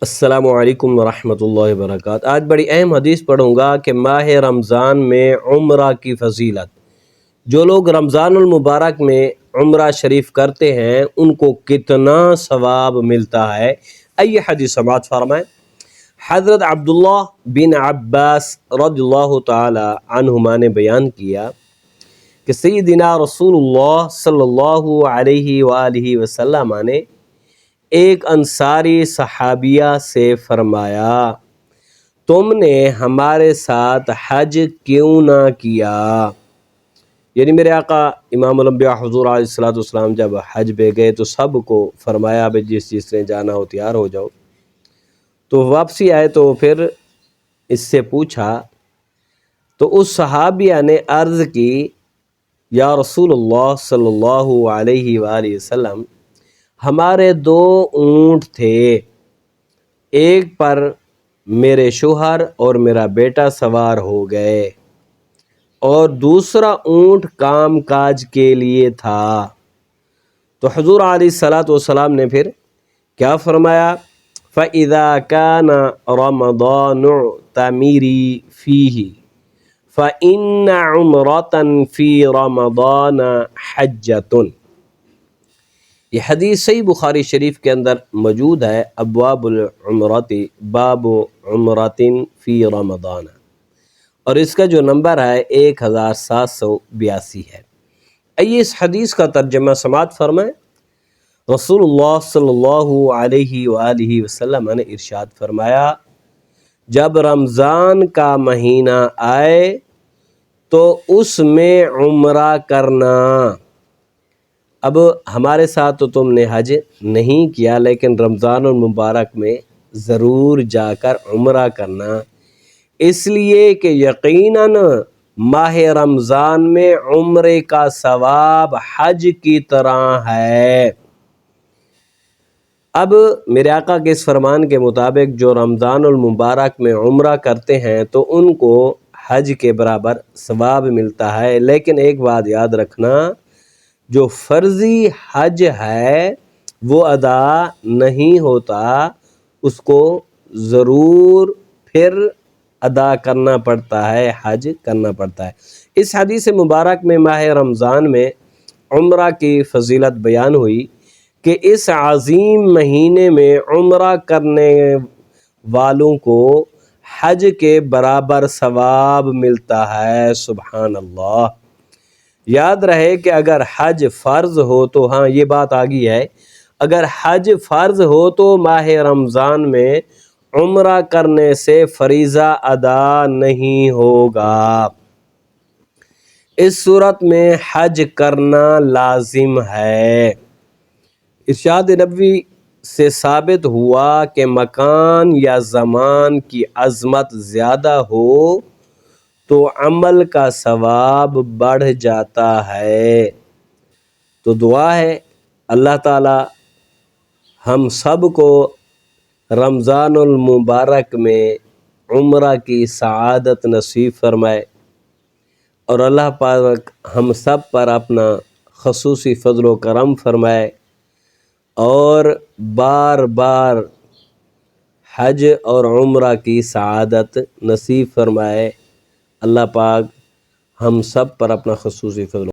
السلام علیکم ورحمۃ اللہ وبرکاتہ۔ آج بڑی اہم حدیث پڑھوں گا کہ ماہ رمضان میں عمرہ کی فضیلت۔ جو لوگ رمضان المبارک میں عمرہ شریف کرتے ہیں ان کو کتنا ثواب ملتا ہے، آئیے حدیث سماعت فرمائیں۔ حضرت عبداللہ بن عباس رضی اللہ تعالی عنہما نے بیان کیا کہ سیدنا رسول اللہ صلی اللہ علیہ وآلہ وسلم نے ایک انصاری صحابیہ سے فرمایا، تم نے ہمارے ساتھ حج کیوں نہ کیا؟ یعنی میرے آقا امام الانبیاء حضور علیہ السلام جب حج پہ گئے تو سب کو فرمایا بھائی جس نے جانا ہو تیار ہو جاؤ۔ تو واپسی آئے تو پھر اس سے پوچھا تو اس صحابیہ نے عرض کی، یا رسول اللہ صلی اللہ علیہ وآلہ وسلم، ہمارے 2 اونٹ تھے، ایک پر میرے شوہر اور میرا بیٹا سوار ہو گئے اور دوسرا اونٹ کام کاج کے لیے تھا۔ تو حضور علیہ السلام نے پھر کیا فرمایا؟ فَإِذَا كَانَ رَمَضَانُ اعْتَمِرِي فِيهِ فَإِنَّ عُمْرَةً فِي رَمَضَانَ حَجَّةٌ۔ یہ حدیث صحیح بخاری شریف کے اندر موجود ہے، ابواب العمرات باب عمرۃ فی رمضان، اور اس کا جو نمبر ہے 1782 ہے۔ آئیے اس حدیث کا ترجمہ سماعت فرمائیں۔ رسول اللہ صلی اللہ علیہ وآلہ وسلم نے ارشاد فرمایا، جب رمضان کا مہینہ آئے تو اس میں عمرہ کرنا۔ اب ہمارے ساتھ تو تم نے حج نہیں کیا، لیکن رمضان المبارک میں ضرور جا کر عمرہ کرنا، اس لیے کہ یقیناً ماہ رمضان میں عمرے کا ثواب حج کی طرح ہے۔ اب میرے آقا کے اس فرمان کے مطابق جو رمضان المبارک میں عمرہ کرتے ہیں تو ان کو حج کے برابر ثواب ملتا ہے، لیکن ایک بات یاد رکھنا، جو فرضی حج ہے وہ ادا نہیں ہوتا، اس کو ضرور پھر ادا کرنا پڑتا ہے، حج کرنا پڑتا ہے۔ اس حدیث مبارک میں ماہ رمضان میں عمرہ کی فضیلت بیان ہوئی کہ اس عظیم مہینے میں عمرہ کرنے والوں کو حج کے برابر ثواب ملتا ہے۔ سبحان اللہ۔ یاد رہے کہ اگر حج فرض ہو تو، ہاں یہ بات آگئی ہے، اگر حج فرض ہو تو ماہ رمضان میں عمرہ کرنے سے فریضہ ادا نہیں ہوگا، اس صورت میں حج کرنا لازم ہے۔ ارشاد نبوی سے ثابت ہوا کہ مکان یا زمان کی عظمت زیادہ ہو تو عمل کا ثواب بڑھ جاتا ہے۔ تو دعا ہے اللہ تعالی ہم سب کو رمضان المبارک میں عمرہ کی سعادت نصیب فرمائے، اور اللہ پاک ہم سب پر اپنا خصوصی فضل و کرم فرمائے، اور بار بار حج اور عمرہ کی سعادت نصیب فرمائے۔ اللہ پاک ہم سب پر اپنا خصوصی فضل